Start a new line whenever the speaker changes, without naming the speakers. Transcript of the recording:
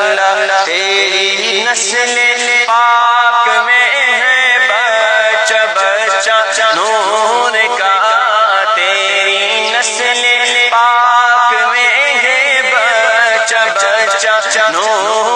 اللہ تیری نسل پاک میں ہے بچہ بچہ نور کا، تیری نسل پاک میں ہے بچہ بچہ نور